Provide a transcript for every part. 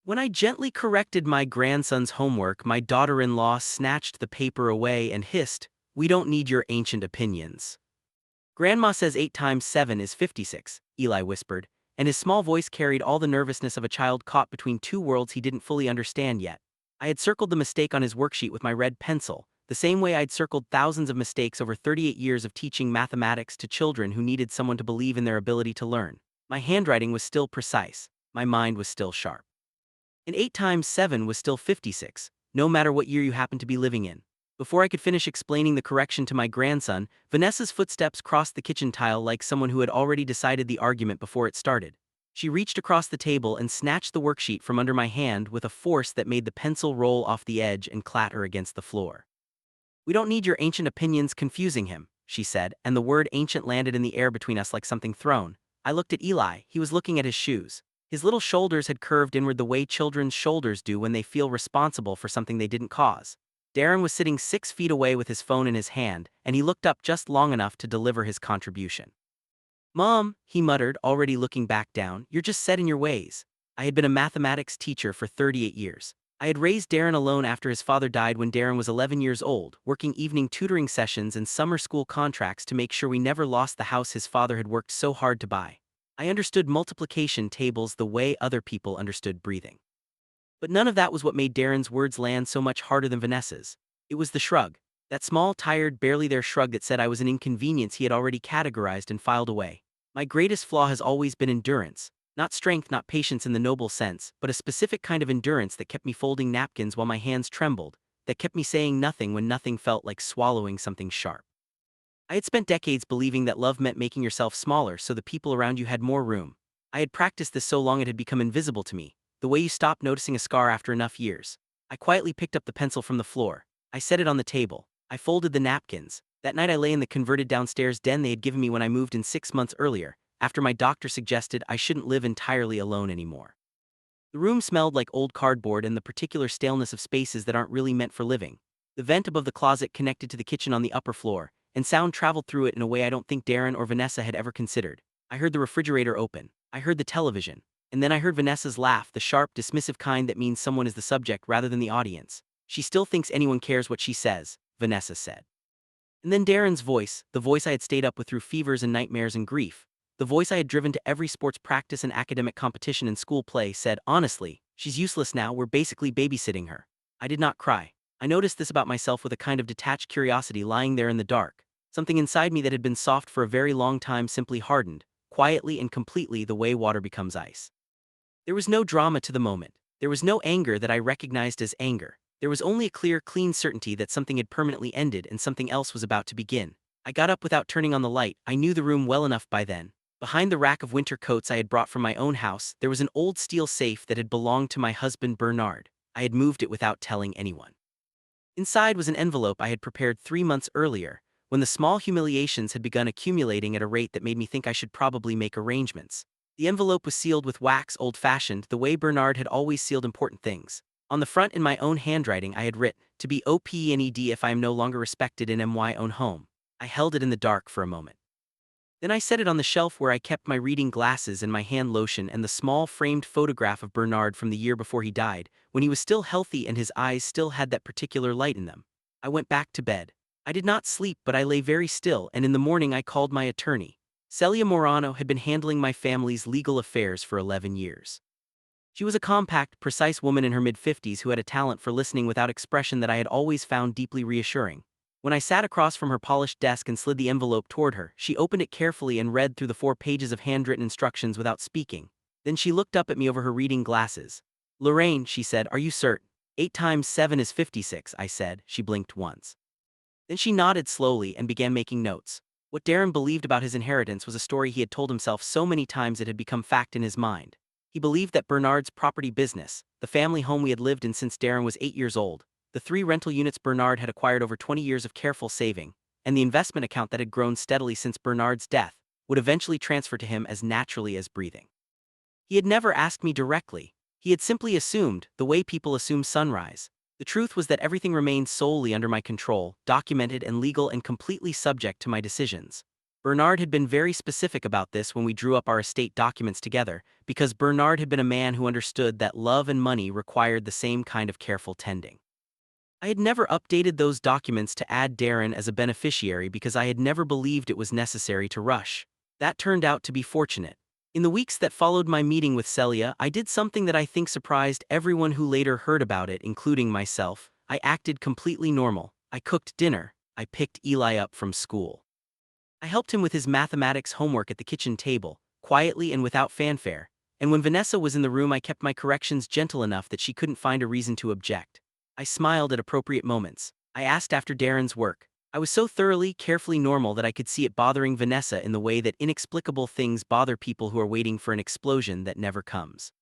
When I gently corrected my grandson's homework, my daughter-in-law snatched the paper away and hissed, "We don't need your ancient opinions." "Grandma says 8 times 7 is 56, Eli whispered, and his small voice carried all the nervousness of a child caught between two worlds he didn't fully understand yet. I had circled the mistake on his worksheet with my red pencil, the same way I'd circled thousands of mistakes over 38 years of teaching mathematics to children who needed someone to believe in their ability to learn. My handwriting was still precise. My mind was still sharp. And 8 times 7 was still 56, no matter what year you happened to be living in. Before I could finish explaining the correction to my grandson, Vanessa's footsteps crossed the kitchen tile like someone who had already decided the argument before it started. She reached across the table and snatched the worksheet from under my hand with a force that made the pencil roll off the edge and clatter against the floor. "We don't need your ancient opinions confusing him," she said, and the word ancient landed in the air between us like something thrown. I looked at Eli. He was looking at his shoes. His little shoulders had curved inward the way children's shoulders do when they feel responsible for something they didn't cause. Darren was sitting 6 feet away with his phone in his hand, and he looked up just long enough to deliver his contribution. "Mom," he muttered, already looking back down, "you're just set in your ways." I had been a mathematics teacher for 38 years. I had raised Darren alone after his father died when Darren was 11 years old, working evening tutoring sessions and summer school contracts to make sure we never lost the house his father had worked so hard to buy. I understood multiplication tables the way other people understood breathing. But none of that was what made Darren's words land so much harder than Vanessa's. It was the shrug. That small, tired, barely there shrug that said I was an inconvenience he had already categorized and filed away. My greatest flaw has always been endurance. Not strength, not patience in the noble sense, but a specific kind of endurance that kept me folding napkins while my hands trembled, that kept me saying nothing when nothing felt like swallowing something sharp. I had spent decades believing that love meant making yourself smaller so the people around you had more room. I had practiced this so long it had become invisible to me, the way you stop noticing a scar after enough years. I quietly picked up the pencil from the floor. I set it on the table. I folded the napkins. That night I lay in the converted downstairs den they had given me when I moved in 6 months earlier, after my doctor suggested I shouldn't live entirely alone anymore. The room smelled like old cardboard and the particular staleness of spaces that aren't really meant for living. The vent above the closet connected to the kitchen on the upper floor, and sound traveled through it in a way I don't think Darren or Vanessa had ever considered. I heard the refrigerator open. I heard the television. And then I heard Vanessa's laugh, the sharp, dismissive kind that means someone is the subject rather than the audience. "She still thinks anyone cares what she says," Vanessa said. And then Darren's voice, the voice I had stayed up with through fevers and nightmares and grief, the voice I had driven to every sports practice and academic competition and school play, said, "Honestly, she's useless now, we're basically babysitting her." I did not cry. I noticed this about myself with a kind of detached curiosity lying there in the dark. Something inside me that had been soft for a very long time simply hardened, quietly and completely the way water becomes ice. There was no drama to the moment. There was no anger that I recognized as anger. There was only a clear, clean certainty that something had permanently ended and something else was about to begin. I got up without turning on the light. I knew the room well enough by then. Behind the rack of winter coats I had brought from my own house, there was an old steel safe that had belonged to my husband Bernard. I had moved it without telling anyone. Inside was an envelope I had prepared 3 months earlier, when the small humiliations had begun accumulating at a rate that made me think I should probably make arrangements. The envelope was sealed with wax, old-fashioned, the way Bernard had always sealed important things. On the front, in my own handwriting, I had written, "To be OPNED if I am no longer respected in my own home." I held it in the dark for a moment. Then I set it on the shelf where I kept my reading glasses and my hand lotion and the small framed photograph of Bernard from the year before he died, when he was still healthy and his eyes still had that particular light in them. I went back to bed. I did not sleep, but I lay very still, and in the morning I called my attorney. Celia Morano had been handling my family's legal affairs for 11 years. She was a compact, precise woman in her mid-50s who had a talent for listening without expression that I had always found deeply reassuring. When I sat across from her polished desk and slid the envelope toward her, she opened it carefully and read through the 4 pages of handwritten instructions without speaking. Then she looked up at me over her reading glasses. "Lorraine," she said, "are you certain?" 8 times 7 is 56, I said. She blinked once. Then she nodded slowly and began making notes. What Darren believed about his inheritance was a story he had told himself so many times it had become fact in his mind. He believed that Bernard's property business, the family home we had lived in since Darren was 8 years old, the 3 rental units Bernard had acquired over 20 years of careful saving, and the investment account that had grown steadily since Bernard's death, would eventually transfer to him as naturally as breathing. He had never asked me directly. He had simply assumed, the way people assume sunrise. The truth was that everything remained solely under my control, documented and legal and completely subject to my decisions. Bernard had been very specific about this when we drew up our estate documents together, because Bernard had been a man who understood that love and money required the same kind of careful tending. I had never updated those documents to add Darren as a beneficiary because I had never believed it was necessary to rush. That turned out to be fortunate. In the weeks that followed my meeting with Celia, I did something that I think surprised everyone who later heard about it, including myself. I acted completely normal. I cooked dinner. I picked Eli up from school. I helped him with his mathematics homework at the kitchen table, quietly and without fanfare. And when Vanessa was in the room, I kept my corrections gentle enough that she couldn't find a reason to object. I smiled at appropriate moments. I asked after Darren's work. I was so thoroughly, carefully normal that I could see it bothering Vanessa in the way that inexplicable things bother people who are waiting for an explosion that never comes.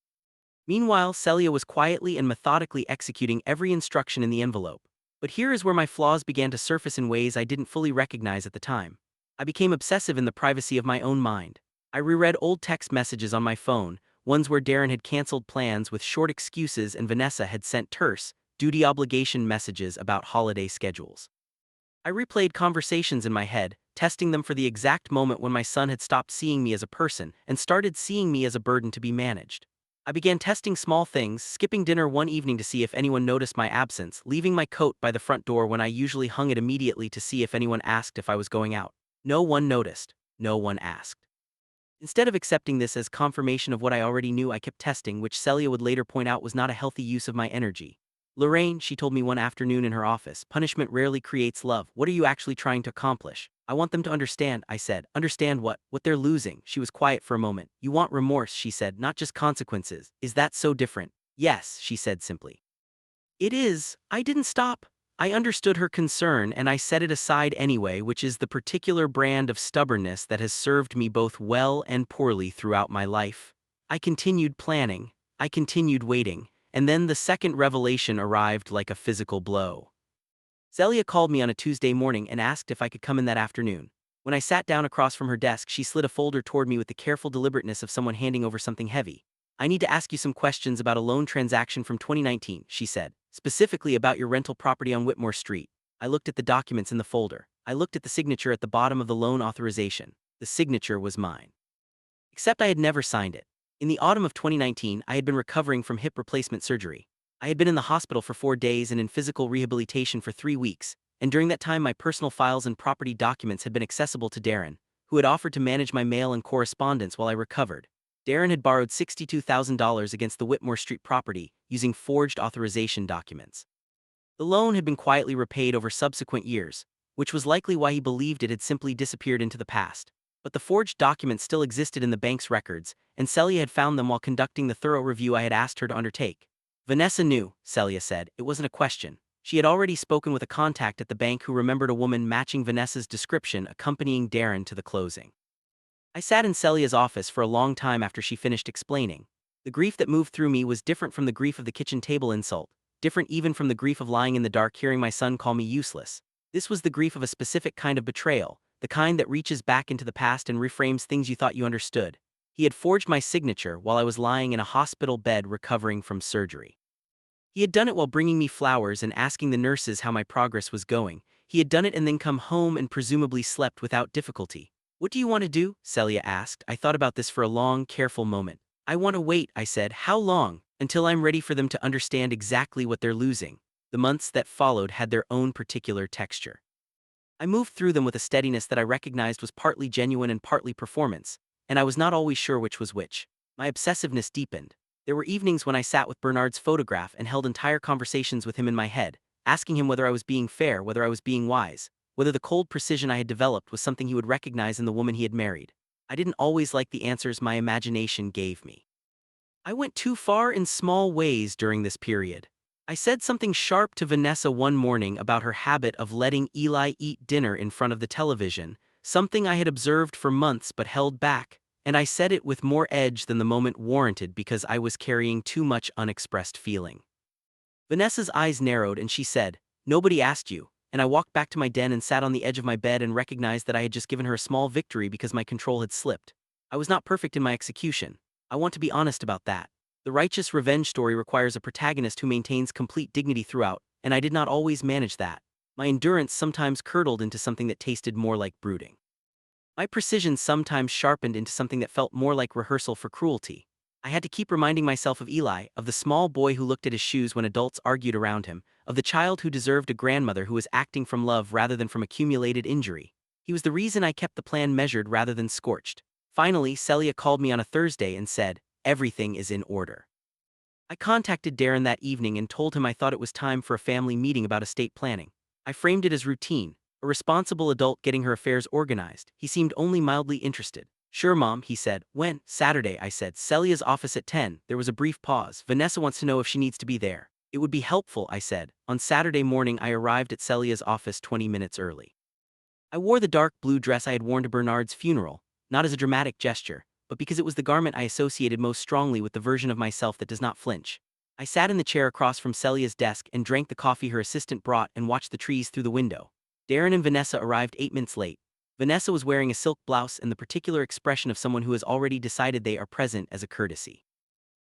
Meanwhile, Celia was quietly and methodically executing every instruction in the envelope. But here is where my flaws began to surface in ways I didn't fully recognize at the time. I became obsessive in the privacy of my own mind. I reread old text messages on my phone, ones where Darren had canceled plans with short excuses and Vanessa had sent terse, duty obligation messages about holiday schedules. I replayed conversations in my head, testing them for the exact moment when my son had stopped seeing me as a person and started seeing me as a burden to be managed. I began testing small things, skipping dinner one evening to see if anyone noticed my absence, leaving my coat by the front door when I usually hung it immediately to see if anyone asked if I was going out. No one noticed. No one asked. Instead of accepting this as confirmation of what I already knew, I kept testing, which Celia would later point out was not a healthy use of my energy. Lorraine, she told me one afternoon in her office, punishment rarely creates love. What are you actually trying to accomplish? I want them to understand, I said. Understand what? What they're losing. She was quiet for a moment. You want remorse, she said, not just consequences. Is that so different? Yes, she said simply. It is. I didn't stop. I understood her concern and I set it aside anyway, which is the particular brand of stubbornness that has served me both well and poorly throughout my life. I continued planning. I continued waiting. And then the second revelation arrived like a physical blow. Celia called me on a Tuesday morning and asked if I could come in that afternoon. When I sat down across from her desk, she slid a folder toward me with the careful deliberateness of someone handing over something heavy. I need to ask you some questions about a loan transaction from 2019, she said, specifically about your rental property on Whitmore Street. I looked at the documents in the folder. I looked at the signature at the bottom of the loan authorization. The signature was mine. Except I had never signed it. In the autumn of 2019, I had been recovering from hip replacement surgery. I had been in the hospital for 4 days and in physical rehabilitation for 3 weeks, and during that time my personal files and property documents had been accessible to Darren, who had offered to manage my mail and correspondence while I recovered. Darren had borrowed $62,000 against the Whitmore Street property, using forged authorization documents. The loan had been quietly repaid over subsequent years, which was likely why he believed it had simply disappeared into the past. But the forged documents still existed in the bank's records, and Celia had found them while conducting the thorough review I had asked her to undertake. Vanessa knew, Celia said. It wasn't a question. She had already spoken with a contact at the bank who remembered a woman matching Vanessa's description accompanying Darren to the closing. I sat in Celia's office for a long time after she finished explaining. The grief that moved through me was different from the grief of the kitchen table insult, different even from the grief of lying in the dark hearing my son call me useless. This was the grief of a specific kind of betrayal, the kind that reaches back into the past and reframes things you thought you understood. He had forged my signature while I was lying in a hospital bed recovering from surgery. He had done it while bringing me flowers and asking the nurses how my progress was going. He had done it and then come home and presumably slept without difficulty. What do you want to do? Celia asked. I thought about this for a long, careful moment. I want to wait, I said. How long? Until I'm ready for them to understand exactly what they're losing. The months that followed had their own particular texture. I moved through them with a steadiness that I recognized was partly genuine and partly performance, and I was not always sure which was which. My obsessiveness deepened. There were evenings when I sat with Bernard's photograph and held entire conversations with him in my head, asking him whether I was being fair, whether I was being wise, whether the cold precision I had developed was something he would recognize in the woman he had married. I didn't always like the answers my imagination gave me. I went too far in small ways during this period. I said something sharp to Vanessa one morning about her habit of letting Eli eat dinner in front of the television, something I had observed for months but held back, and I said it with more edge than the moment warranted because I was carrying too much unexpressed feeling. Vanessa's eyes narrowed and she said, "Nobody asked you," and I walked back to my den and sat on the edge of my bed and recognized that I had just given her a small victory because my control had slipped. I was not perfect in my execution. I want to be honest about that. The righteous revenge story requires a protagonist who maintains complete dignity throughout, and I did not always manage that. My endurance sometimes curdled into something that tasted more like brooding. My precision sometimes sharpened into something that felt more like rehearsal for cruelty. I had to keep reminding myself of Eli, of the small boy who looked at his shoes when adults argued around him, of the child who deserved a grandmother who was acting from love rather than from accumulated injury. He was the reason I kept the plan measured rather than scorched. Finally, Celia called me on a Thursday and said, "Everything is in order." I contacted Darren that evening and told him I thought it was time for a family meeting about estate planning. I framed it as routine, a responsible adult getting her affairs organized. He seemed only mildly interested. "Sure, Mom," he said. "When?" "Saturday," I said. "Celia's office at 10. There was a brief pause. "Vanessa wants to know if she needs to be there." "It would be helpful," I said. On Saturday morning, I arrived at Celia's office 20 minutes early. I wore the dark blue dress I had worn to Bernard's funeral, not as a dramatic gesture, but because it was the garment I associated most strongly with the version of myself that does not flinch. I sat in the chair across from Celia's desk and drank the coffee her assistant brought and watched the trees through the window. Darren and Vanessa arrived 8 minutes late. Vanessa was wearing a silk blouse and the particular expression of someone who has already decided they are present as a courtesy.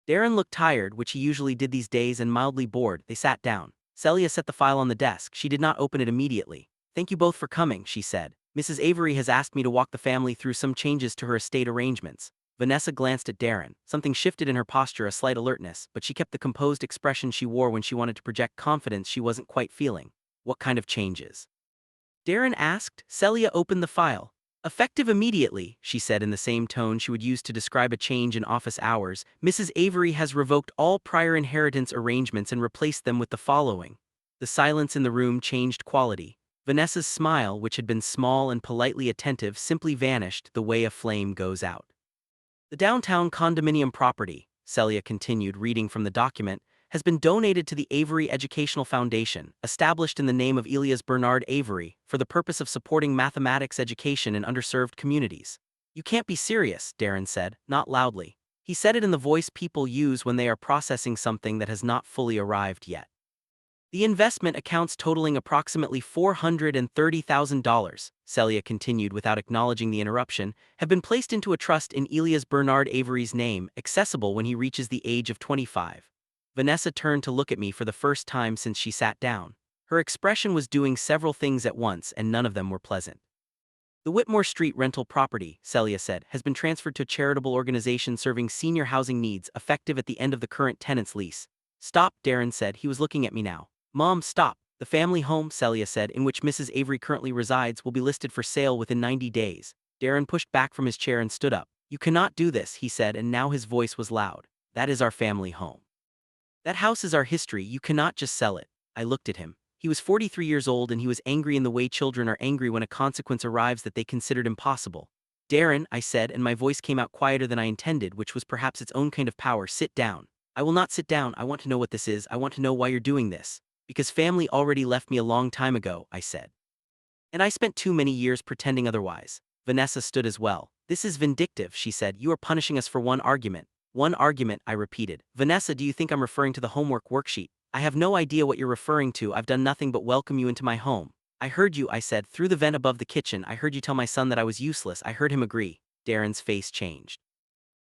Darren looked tired, which he usually did these days, and mildly bored. They sat down. Celia set the file on the desk. She did not open it immediately. "Thank you both for coming," she said. "Mrs. Avery has asked me to walk the family through some changes to her estate arrangements." Vanessa glanced at Darren. Something shifted in her posture, a slight alertness, but she kept the composed expression she wore when she wanted to project confidence she wasn't quite feeling. "What kind of changes?" Darren asked. Celia opened the file. "Effective immediately," she said in the same tone she would use to describe a change in office hours. "Mrs. Avery has revoked all prior inheritance arrangements and replaced them with the following." The silence in the room changed quality. Vanessa's smile, which had been small and politely attentive, simply vanished the way a flame goes out. "The downtown condominium property," Celia continued, reading from the document, "has been donated to the Avery Educational Foundation, established in the name of Elias Bernard Avery, for the purpose of supporting mathematics education in underserved communities." "You can't be serious," Darren said, not loudly. He said it in the voice people use when they are processing something that has not fully arrived yet. "The investment accounts totaling approximately $430,000, Celia continued without acknowledging the interruption, have been placed into a trust in Elias Bernard Avery's name, accessible when he reaches the age of 25. Vanessa turned to look at me for the first time since she sat down. Her expression was doing several things at once, and none of them were pleasant. "The Whitmore Street rental property," Celia said, "has been transferred to a charitable organization serving senior housing needs, effective at the end of the current tenant's lease." "Stop," Darren said. He was looking at me now. "Mom, stop." "The family home," Celia said, "in which Mrs. Avery currently resides will be listed for sale within 90 days. Darren pushed back from his chair and stood up. "You cannot do this," he said, and now his voice was loud. "That is our family home. That house is our history. You cannot just sell it." I looked at him. He was 43 years old and he was angry in the way children are angry when a consequence arrives that they considered impossible. "Darren," I said, and my voice came out quieter than I intended, which was perhaps its own kind of power. "Sit down." "I will not sit down. I want to know what this is. I want to know why you're doing this." "Because family already left me a long time ago," I said. "And I spent too many years pretending otherwise." Vanessa stood as well. "This is vindictive," she said. "You are punishing us for one argument." "One argument," I repeated. "Vanessa, do you think I'm referring to the homework worksheet?" "I have no idea what you're referring to. I've done nothing but welcome you into my home." "I heard you," I said, "through the vent above the kitchen. I heard you tell my son that I was useless." I heard him agree. Darren's face changed.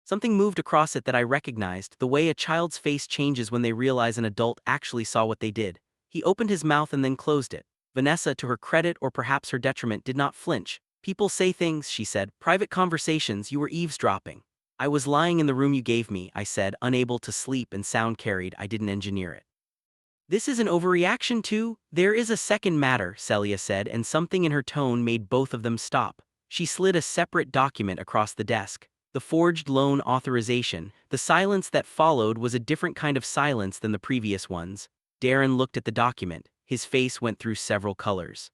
Something moved across it that I recognized, the way a child's face changes when they realize an adult actually saw what they did. He opened his mouth and then closed it. Vanessa, to her credit or perhaps her detriment, did not flinch. "People say things," she said. "Private conversations. You were eavesdropping." "I was lying in the room you gave me," I said, unable to sleep and sound carried. "I didn't engineer it." "This is an overreaction too?" "There is a second matter," Celia said, and something in her tone made both of them stop. She slid a separate document across the desk. The forged loan authorization. The silence that followed was a different kind of silence than the previous ones. Darren looked at the document. His face went through several colors.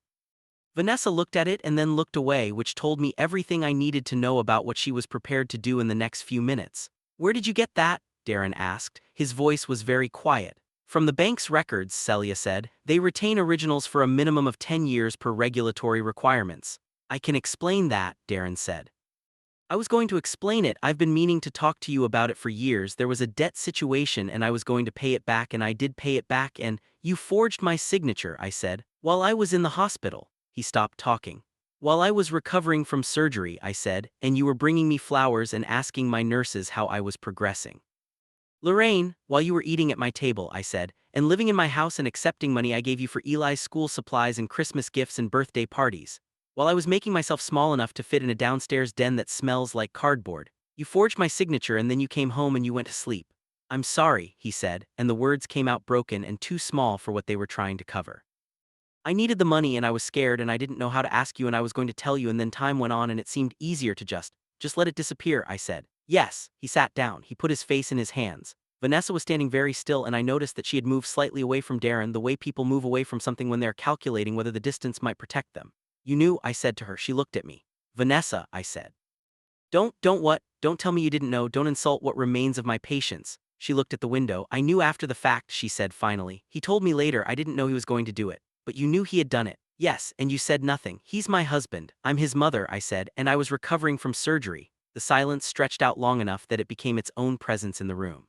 Vanessa looked at it and then looked away, which told me everything I needed to know about what she was prepared to do in the next few minutes. "Where did you get that?" Darren asked. His voice was very quiet. "From the bank's records," Celia said. "They retain originals for a minimum of 10 years per regulatory requirements." "I can explain that," Darren said. "I was going to explain it. I've been meaning to talk to you about it for years. There was a debt situation and I was going to pay it back, and I did pay it back, and you forged my signature," I said, "while I was in the hospital." He stopped talking. "While I was recovering from surgery," I said, "and you were bringing me flowers and asking my nurses how I was progressing." "Lorraine, while you were eating at my table," I said, "and living in my house and accepting money I gave you for Eli's school supplies and Christmas gifts and birthday parties." While I was making myself small enough to fit in a downstairs den that smells like cardboard, you forged my signature and then you came home and you went to sleep. I'm sorry, he said, and the words came out broken and too small for what they were trying to cover. I needed the money and I was scared and I didn't know how to ask you and I was going to tell you and then time went on and it seemed easier to just let it disappear, I said. Yes, he sat down, he put his face in his hands. Vanessa was standing very still and I noticed that she had moved slightly away from Darren, the way people move away from something when they're calculating whether the distance might protect them. You knew, I said to her. She looked at me. Vanessa, I said. Don't what? Don't tell me you didn't know, don't insult what remains of my patience. She looked at the window. I knew after the fact, she said finally. He told me later, I didn't know he was going to do it. But you knew he had done it. Yes, and you said nothing. He's my husband. I'm his mother, I said, and I was recovering from surgery. The silence stretched out long enough that it became its own presence in the room.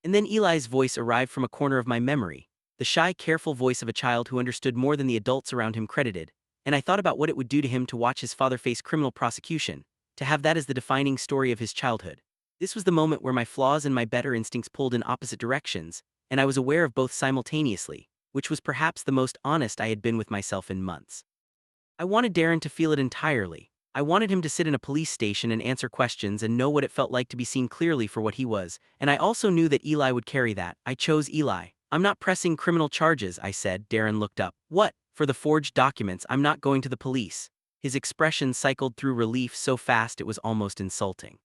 And then Eli's voice arrived from a corner of my memory, the shy, careful voice of a child who understood more than the adults around him credited, and I thought about what it would do to him to watch his father face criminal prosecution, to have that as the defining story of his childhood. This was the moment where my flaws and my better instincts pulled in opposite directions, and I was aware of both simultaneously, which was perhaps the most honest I had been with myself in months. I wanted Darren to feel it entirely. I wanted him to sit in a police station and answer questions and know what it felt like to be seen clearly for what he was, and I also knew that Eli would carry that. I chose Eli. I'm not pressing criminal charges, I said. Darren looked up. What? For the forged documents, I'm not going to the police. His expression cycled through relief so fast it was almost insulting.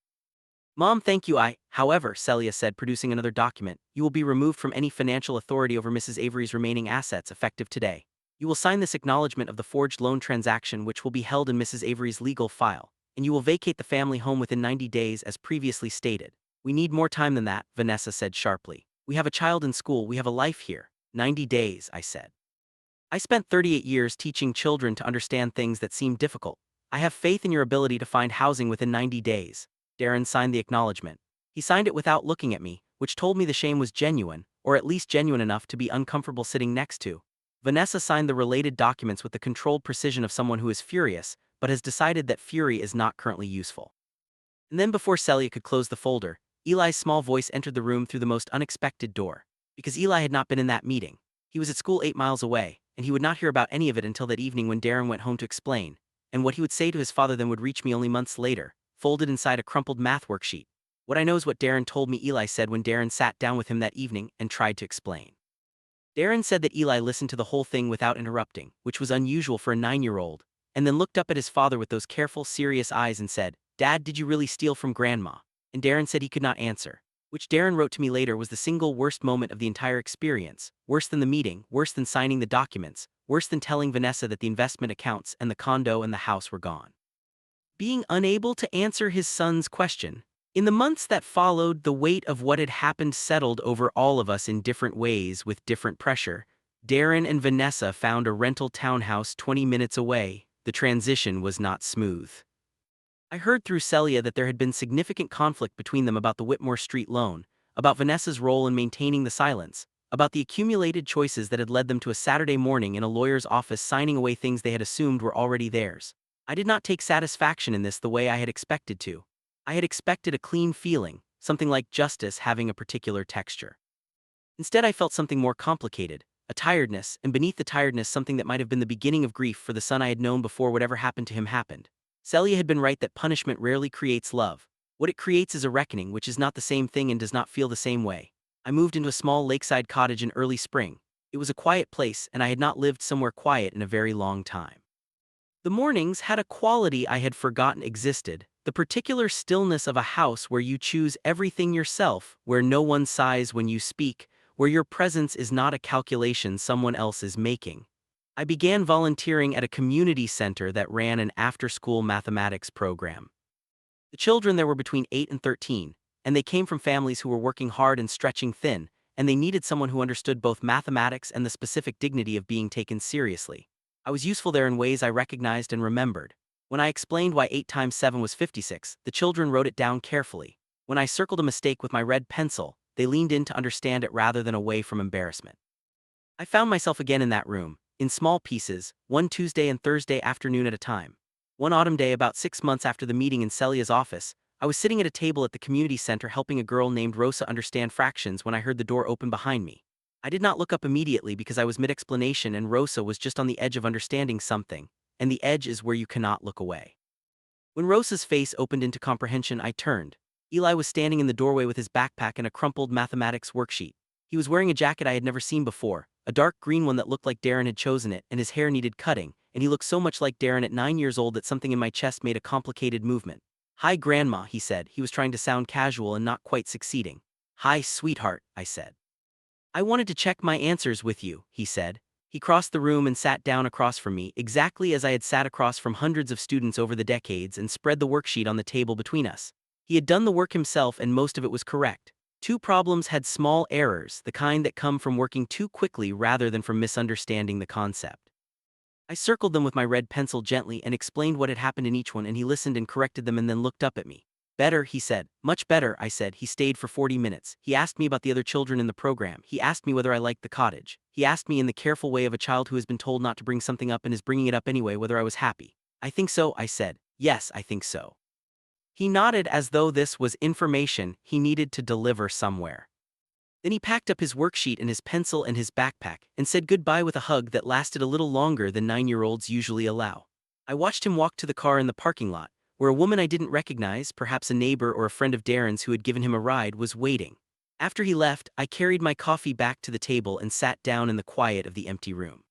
Mom, thank you. However, Celia said, producing another document, you will be removed from any financial authority over Mrs. Avery's remaining assets effective today. You will sign this acknowledgement of the forged loan transaction which will be held in Mrs. Avery's legal file, and you will vacate the family home within 90 days as previously stated. We need more time than that, Vanessa said sharply. We have a child in school, we have a life here. 90 days, I said. I spent 38 years teaching children to understand things that seem difficult. I have faith in your ability to find housing within 90 days. Darren signed the acknowledgement. He signed it without looking at me, which told me the shame was genuine, or at least genuine enough to be uncomfortable sitting next to. Vanessa signed the related documents with the controlled precision of someone who is furious, but has decided that fury is not currently useful. And then before Celia could close the folder, Eli's small voice entered the room through the most unexpected door. Because Eli had not been in that meeting. He was at school 8 miles away, and he would not hear about any of it until that evening when Darren went home to explain, and what he would say to his father then would reach me only months later, folded inside a crumpled math worksheet. What I know is what Darren told me Eli said when Darren sat down with him that evening and tried to explain. Darren said that Eli listened to the whole thing without interrupting, which was unusual for a 9-year-old, and then looked up at his father with those careful, serious eyes and said, Dad, did you really steal from Grandma? And Darren said he could not answer, which Darren wrote to me later was the single worst moment of the entire experience, worse than the meeting, worse than signing the documents, worse than telling Vanessa that the investment accounts and the condo and the house were gone. Being unable to answer his son's question. In the months that followed, the weight of what had happened settled over all of us in different ways with different pressure. Darren and Vanessa found a rental townhouse 20 minutes away. The transition was not smooth. I heard through Celia that there had been significant conflict between them about the Whitmore Street loan, about Vanessa's role in maintaining the silence, about the accumulated choices that had led them to a Saturday morning in a lawyer's office signing away things they had assumed were already theirs. I did not take satisfaction in this the way I had expected to. I had expected a clean feeling, something like justice having a particular texture. Instead I felt something more complicated, a tiredness, and beneath the tiredness something that might have been the beginning of grief for the son I had known before whatever happened to him happened. Celia had been right that punishment rarely creates love. What it creates is a reckoning which is not the same thing and does not feel the same way. I moved into a small lakeside cottage in early spring. It was a quiet place and I had not lived somewhere quiet in a very long time. The mornings had a quality I had forgotten existed, the particular stillness of a house where you choose everything yourself, where no one sighs when you speak, where your presence is not a calculation someone else is making. I began volunteering at a community center that ran an after-school mathematics program. The children there were between 8 and 13, and they came from families who were working hard and stretching thin, and they needed someone who understood both mathematics and the specific dignity of being taken seriously. I was useful there in ways I recognized and remembered. When I explained why 8 times 7 was 56, the children wrote it down carefully. When I circled a mistake with my red pencil, they leaned in to understand it rather than away from embarrassment. I found myself again in that room, in small pieces, one Tuesday and Thursday afternoon at a time. One autumn day about 6 months after the meeting in Celia's office, I was sitting at a table at the community center helping a girl named Rosa understand fractions when I heard the door open behind me. I did not look up immediately because I was mid-explanation and Rosa was just on the edge of understanding something, and the edge is where you cannot look away. When Rosa's face opened into comprehension, I turned. Eli was standing in the doorway with his backpack and a crumpled mathematics worksheet. He was wearing a jacket I had never seen before, a dark green one that looked like Darren had chosen it, and his hair needed cutting, and he looked so much like Darren at 9 years old that something in my chest made a complicated movement. "Hi, Grandma," he said. He was trying to sound casual and not quite succeeding. "Hi, sweetheart," I said. "I wanted to check my answers with you," he said. He crossed the room and sat down across from me, exactly as I had sat across from hundreds of students over the decades, and spread the worksheet on the table between us. He had done the work himself and most of it was correct. Two problems had small errors, the kind that come from working too quickly rather than from misunderstanding the concept. I circled them with my red pencil gently and explained what had happened in each one, and he listened and corrected them and then looked up at me. "Better," he said. "Much better," I said. He stayed for 40 minutes. He asked me about the other children in the program. He asked me whether I liked the cottage. He asked me in the careful way of a child who has been told not to bring something up and is bringing it up anyway whether I was happy. "I think so," I said. "Yes, I think so." He nodded as though this was information he needed to deliver somewhere. Then he packed up his worksheet and his pencil and his backpack, and said goodbye with a hug that lasted a little longer than 9-year-olds usually allow. I watched him walk to the car in the parking lot, where a woman I didn't recognize, perhaps a neighbor or a friend of Darren's who had given him a ride, was waiting. After he left, I carried my coffee back to the table and sat down in the quiet of the empty room.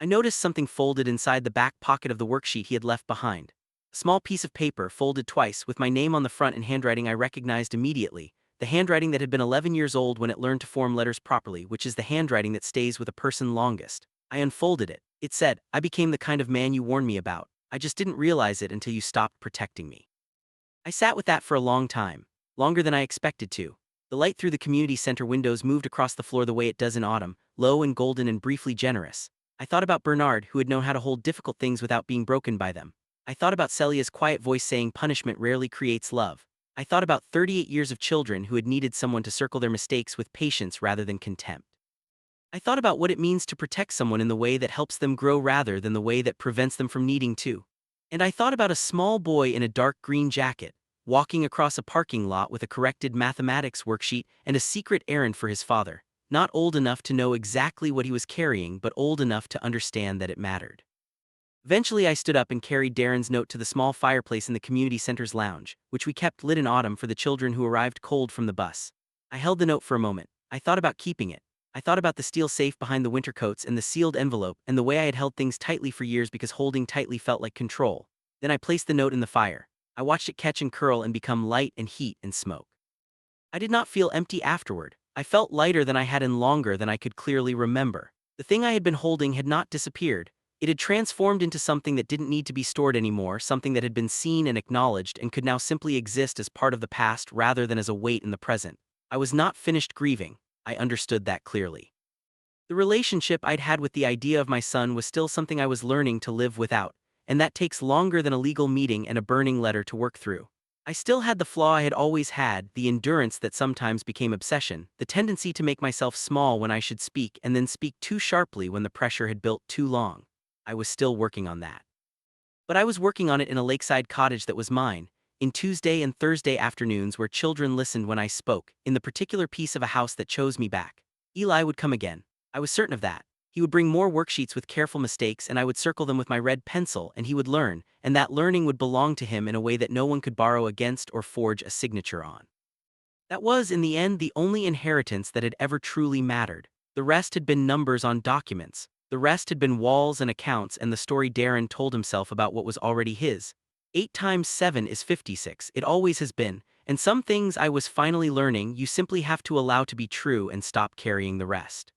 I noticed something folded inside the back pocket of the worksheet he had left behind. A small piece of paper, folded twice, with my name on the front in handwriting I recognized immediately, the handwriting that had been 11 years old when it learned to form letters properly, which is the handwriting that stays with a person longest. I unfolded it. It said, "I became the kind of man you warned me about. I just didn't realize it until you stopped protecting me." I sat with that for a long time, longer than I expected to. The light through the community center windows moved across the floor the way it does in autumn, low and golden and briefly generous. I thought about Bernard, who had known how to hold difficult things without being broken by them. I thought about Celia's quiet voice saying punishment rarely creates love. I thought about 38 years of children who had needed someone to circle their mistakes with patience rather than contempt. I thought about what it means to protect someone in the way that helps them grow rather than the way that prevents them from needing to. And I thought about a small boy in a dark green jacket, walking across a parking lot with a corrected mathematics worksheet and a secret errand for his father, not old enough to know exactly what he was carrying but old enough to understand that it mattered. Eventually I stood up and carried Darren's note to the small fireplace in the community center's lounge, which we kept lit in autumn for the children who arrived cold from the bus. I held the note for a moment. I thought about keeping it. I thought about the steel safe behind the winter coats and the sealed envelope and the way I had held things tightly for years because holding tightly felt like control. Then I placed the note in the fire. I watched it catch and curl and become light and heat and smoke. I did not feel empty afterward. I felt lighter than I had in longer than I could clearly remember. The thing I had been holding had not disappeared. It had transformed into something that didn't need to be stored anymore, something that had been seen and acknowledged and could now simply exist as part of the past rather than as a weight in the present. I was not finished grieving. I understood that clearly. The relationship I'd had with the idea of my son was still something I was learning to live without, and that takes longer than a legal meeting and a burning letter to work through. I still had the flaw I had always had, the endurance that sometimes became obsession, the tendency to make myself small when I should speak and then speak too sharply when the pressure had built too long. I was still working on that. But I was working on it in a lakeside cottage that was mine, in Tuesday and Thursday afternoons where children listened when I spoke, in the particular piece of a house that chose me back. Eli would come again. I was certain of that. He would bring more worksheets with careful mistakes and I would circle them with my red pencil and he would learn, and that learning would belong to him in a way that no one could borrow against or forge a signature on. That was, in the end, the only inheritance that had ever truly mattered. The rest had been numbers on documents. The rest had been walls and accounts and the story Darren told himself about what was already his. 8 times 7 is 56, it always has been, and some things I was finally learning you simply have to allow to be true and stop carrying the rest.